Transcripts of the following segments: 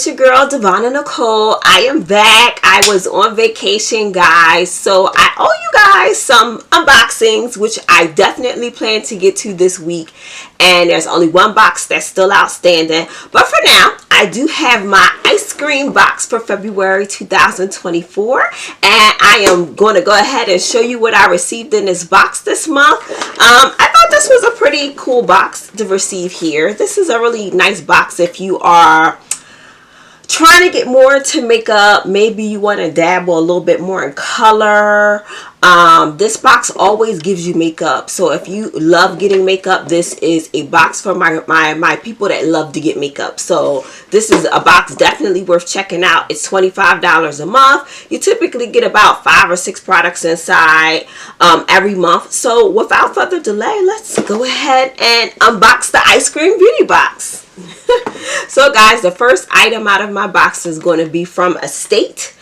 it's your girl Devonna Nicole. I am back. I was on vacation, guys, so I owe you guys some unboxings, which I definitely plan to get to this week. And there's only one box that's still outstanding, but for now I do have my ice cream box for February 2024, and I am going to go ahead and show you what I received in this box this month. I thought this was a pretty cool box to receive here. This is a really nice box if you are trying to get more into makeup. Maybe you want to dabble a little bit more in color. This box always gives you makeup, so if you love getting makeup, this is a box for my people that love to get makeup. So this is a box definitely worth checking out. It's $25 a month. You typically get about 5 or 6 products inside every month. So without further delay, let's go ahead and unbox the Ice Cream Beauty box. So guys, the first item out of my box is going to be from Estate.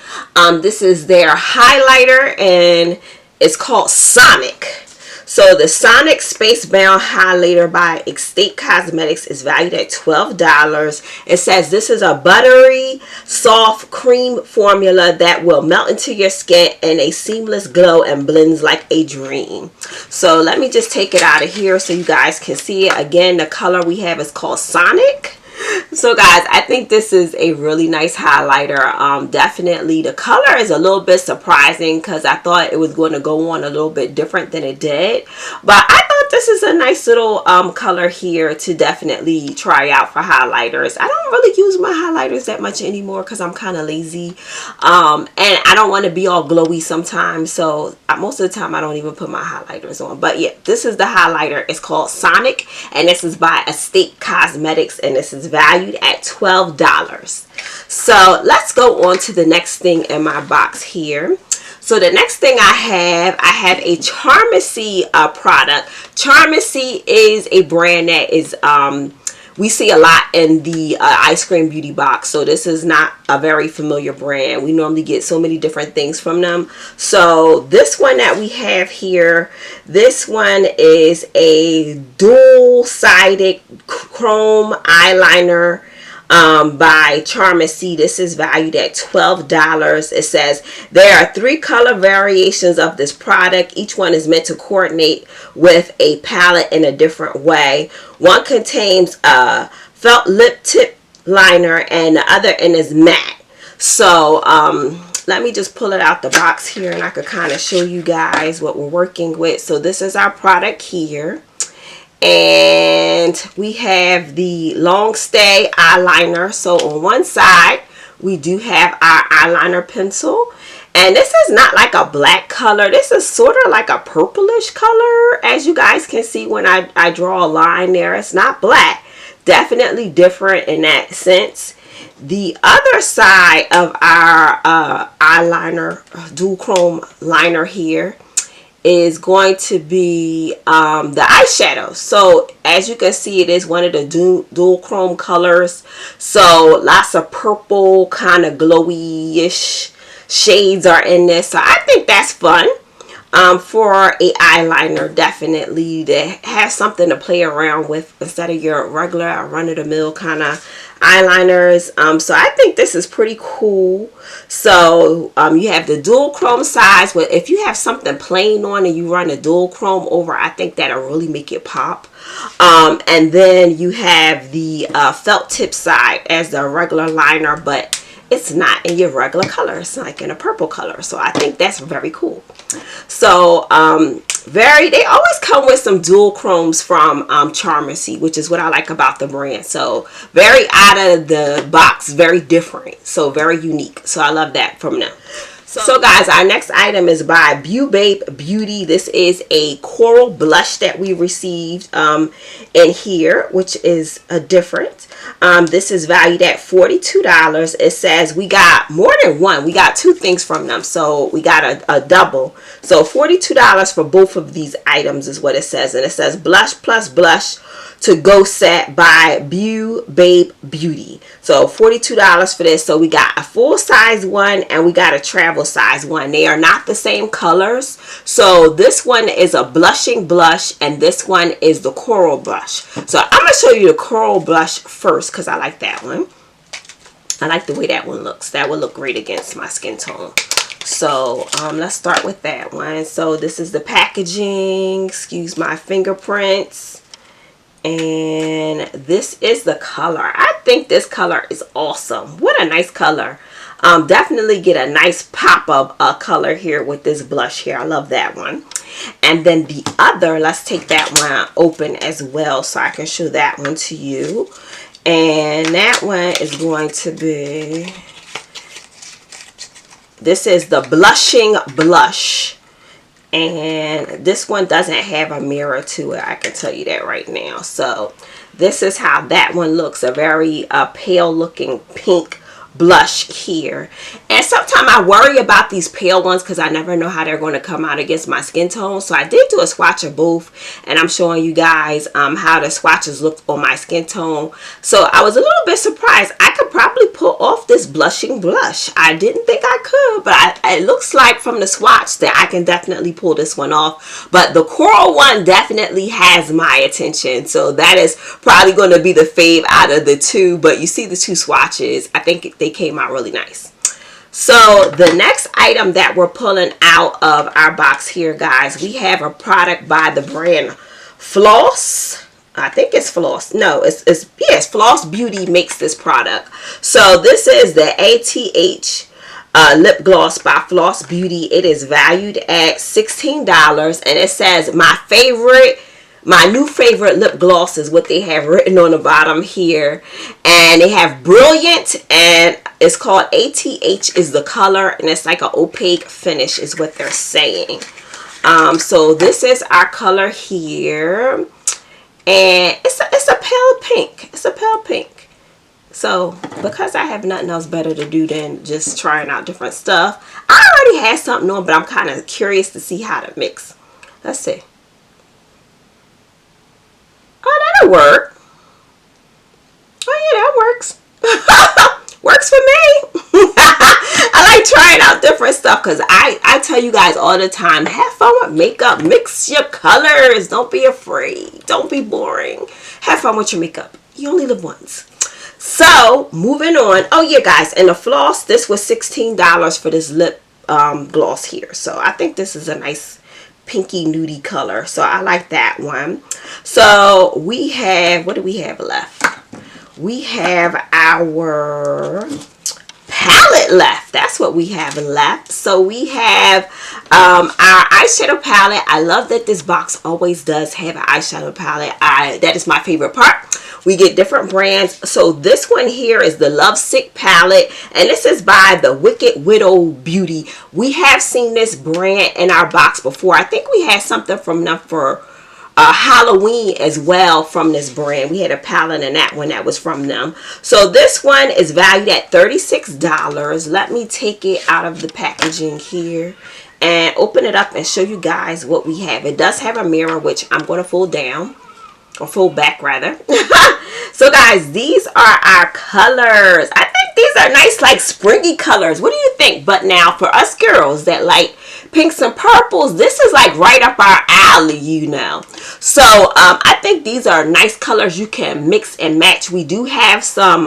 This is their highlighter, and it's called Sonic. So the Sonic Space Bound Highlighter by Estate Cosmetics is valued at $12. It says this is a buttery, soft cream formula that will melt into your skin in a seamless glow and blends like a dream. So let me just take it out of here so you guys can see it. Again, the color we have is called Sonic. So guys, I think this is a really nice highlighter. Definitely the color is a little bit surprising because I thought it was going to go on a little bit different than it did, but I thought this is a nice little color here to definitely try out for highlighters. I don't really use my highlighters that much anymore because I'm kind of lazy, and I don't want to be all glowy sometimes, so most of the time I don't even put my highlighters on. But yeah, this is the highlighter. It's called Sonic, and this is by Estate Cosmetics, and this is valued at $12. So let's go on to the next thing in my box here. So the next thing I have a Charmacy product. Charmacy is a brand that is we see a lot in the Ice Cream Beauty box. So this is not a very familiar brand. We normally get so many different things from them. So this one that we have here, this one is a dual-sided chrome eyeliner by Charmacy. This is valued at $12. It says there are 3 color variations of this product. Each one is meant to coordinate with a palette in a different way. One contains a felt lip tip liner, and the other end is matte. So let me just pull it out the box here, and I could kind of show you guys what we're working with. So this is our product here. And we have the long stay eyeliner. So on one side we do have our eyeliner pencil, and this is not like a black color. This is sort of like a purplish color, as you guys can see when I draw a line there. It's not black, definitely different in that sense. The other side of our eyeliner, dual chrome liner here, is going to be the eyeshadow. So as you can see, it is one of the dual chrome colors. So lots of purple, kind of glowy-ish shades are in this. So I think that's fun for a eyeliner, definitely, that has something to play around with instead of your regular run-of-the-mill kind of eyeliners. So I think this is pretty cool. So you have the dual chrome size, but if you have something plain on and you run a dual chrome over, I think that'll really make it pop. And then you have the felt tip side as the regular liner, but it's not in your regular color. It's like in a purple color. So I think that's very cool. So they always come with some dual chromes from Charmacy, which is what I like about the brand. So very out of the box, very different, so very unique. So I love that from them. So guys, our next item is by Babe Beauty. This is a coral blush that we received in here, which is a different. This is valued at $42. It says we got more than one. We got 2 things from them, so we got a double. So $42 for both of these items is what it says, and it says blush plus blush to go set by Babe Beauty. So $42 for this. So we got a full size one and we got a travel size one. They are not the same colors. So this one is a blushing blush and this one is the coral blush. So I'm going to show you the coral blush first because I like that one. I like the way that one looks. That would look great against my skin tone. So let's start with that one. So this is the packaging. Excuse my fingerprints. And this is the color. I think this color is awesome. What a nice color. Definitely get a nice pop of color here with this blush here. I love that one. And then the other, let's take that one open as well so I can show that one to you. And that one is going to be, this is the Blushing Blush. And this one doesn't have a mirror to it. I can tell you that right now. So this is how that one looks. A very pale looking pink blush here. And sometimes I worry about these pale ones because I never know how they're going to come out against my skin tone. So I did do a swatch of both, and I'm showing you guys how the swatches look on my skin tone. So I was a little bit surprised. I could probably pull off this blushing blush. I didn't think I could, but it looks like from the swatch that I can definitely pull this one off. But the coral one definitely has my attention, so that is probably going to be the fave out of the two. But you see the two swatches, I think they came out really nice. So the next item that we're pulling out of our box here, guys, we have a product by the brand Floss. I think it's Floss. No, yes, Floss Beauty makes this product. So this is the ATH lip gloss by Floss Beauty. It is valued at $16, and it says my new favorite lip gloss is what they have written on the bottom here. And they have Brilliant, and it's called ATH is the color, and it's like an opaque finish is what they're saying. So this is our color here, and it's a pale pink. It's a pale pink. So because I have nothing else better to do than just trying out different stuff, I already had something on, but I'm kind of curious to see how to mix. Let's see. Oh, that'll work. Oh yeah, that works. Works for me. I like trying out different stuff because I tell you guys all the time, have fun with makeup. Mix your colors. Don't be afraid. Don't be boring. Have fun with your makeup. You only live once. So moving on. Oh yeah, guys, and the Floss, this was $16 for this lip gloss here. So I think this is a nice pinky nudie color, so I like that one. So we have, what do we have left? We have our palette left. That's what we have left. So we have our eyeshadow palette. I love that this box always does have an eyeshadow palette. That is my favorite part. We get different brands. So this one here is the Lovesick palette, and this is by the Wicked Widow Beauty. We have seen this brand in our box before. I think we had something from them for Halloween as well from this brand. We had a palette in that one that was from them. So this one is valued at $36. Let me take it out of the packaging here and open it up and show you guys what we have. It does have a mirror, which I'm going to fold down, or fold back rather. So guys, these are our colors. I think these are nice, like springy colors. What do you think? But now for us girls that like pinks and purples, this is like right up our alley, you know. So I think these are nice colors you can mix and match. We do have some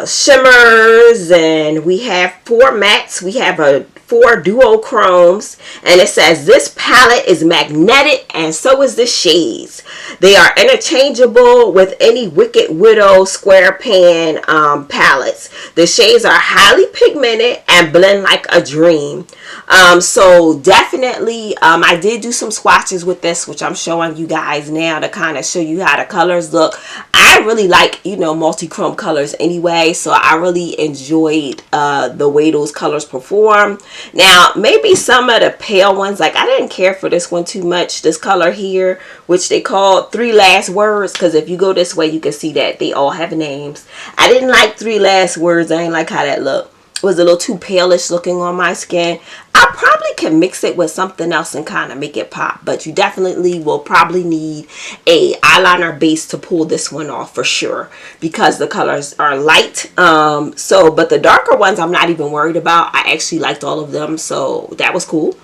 shimmers, and we have 4 mattes. We have 4 duochromes, and it says this palette is magnetic and so is the shades. They are interchangeable with any Wicked Widow square pan palettes. The shades are highly pigmented and blend like a dream. So definitely I did do some swatches with this, which I'm showing you guys now to kind of show you how the colors look. I really like, you know, multi-chrome colors anyway, so I really enjoyed the way those colors perform. Now maybe some of the pale ones, like I didn't care for this one too much, this color here, which they call 3 Last Words, because if you go this way you can see that they all have names. I didn't like 3 Last Words. I didn't like how that looked. It was a little too palish looking on my skin. I probably can mix it with something else and kind of make it pop, but you definitely will probably need a eyeliner base to pull this one off for sure, because the colors are light. But the darker ones I'm not even worried about. I actually liked all of them, so that was cool.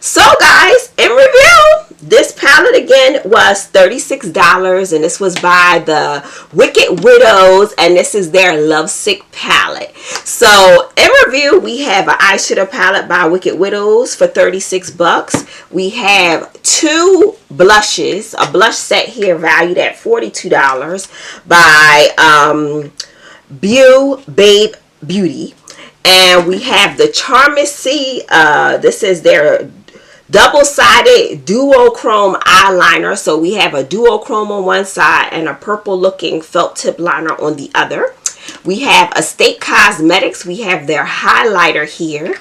So guys, in review, this palette again was $36, and this was by the Wicked Widows, and this is their Lovesick palette. So in review, we have an eyeshadow palette by Wicked Widows for 36 bucks. We have two blushes, a blush set here valued at $42 by Babe Beauty. And we have the Charmacy, this is their double-sided duochrome eyeliner. So we have a duochrome on one side and a purple looking felt tip liner on the other. We have Estate Cosmetics. We have their highlighter here.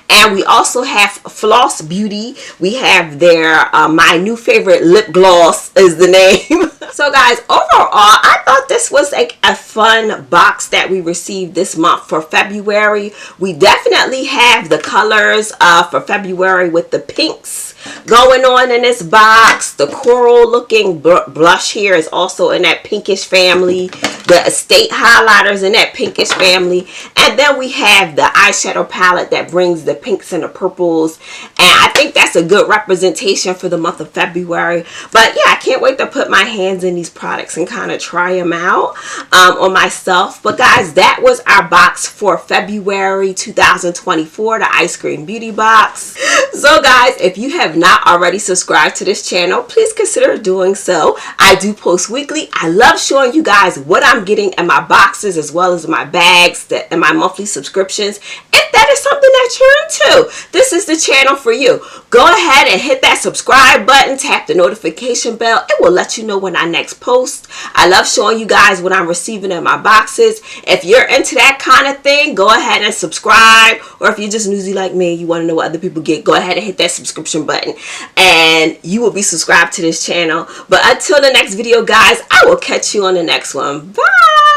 And we also have Floss Beauty. We have their, my new favorite lip gloss is the name. So guys, overall, I thought this was like a fun box that we received this month for February. We definitely have the colors for February with the pinks going on in this box. The coral looking blush here is also in that pinkish family. The Estate highlighters in that pinkish family. And then we have the eyeshadow palette that brings the pinks and the purples. And I think that's a good representation for the month of February. But yeah, I can't wait to put my hands in these products and kind of try them out on myself. But guys, that was our box for February 2024, the Eyescream Beauty box. So guys, if you have not already subscribed to this channel, please consider doing so. I do post weekly. I love showing you guys what I'm getting in my boxes as well as my bags and my monthly subscriptions. If that is something that you're into, this is the channel for you. Go ahead and hit that subscribe button, tap the notification bell. It will let you know when I next post. I love showing you guys what I'm receiving in my boxes. If you're into that kind of thing, go ahead and subscribe. Or if you're just newsy like me, you want to know what other people get, go ahead and hit that subscription button and you will be subscribed to this channel. But until the next video, guys, I will catch you on the next one. Bye!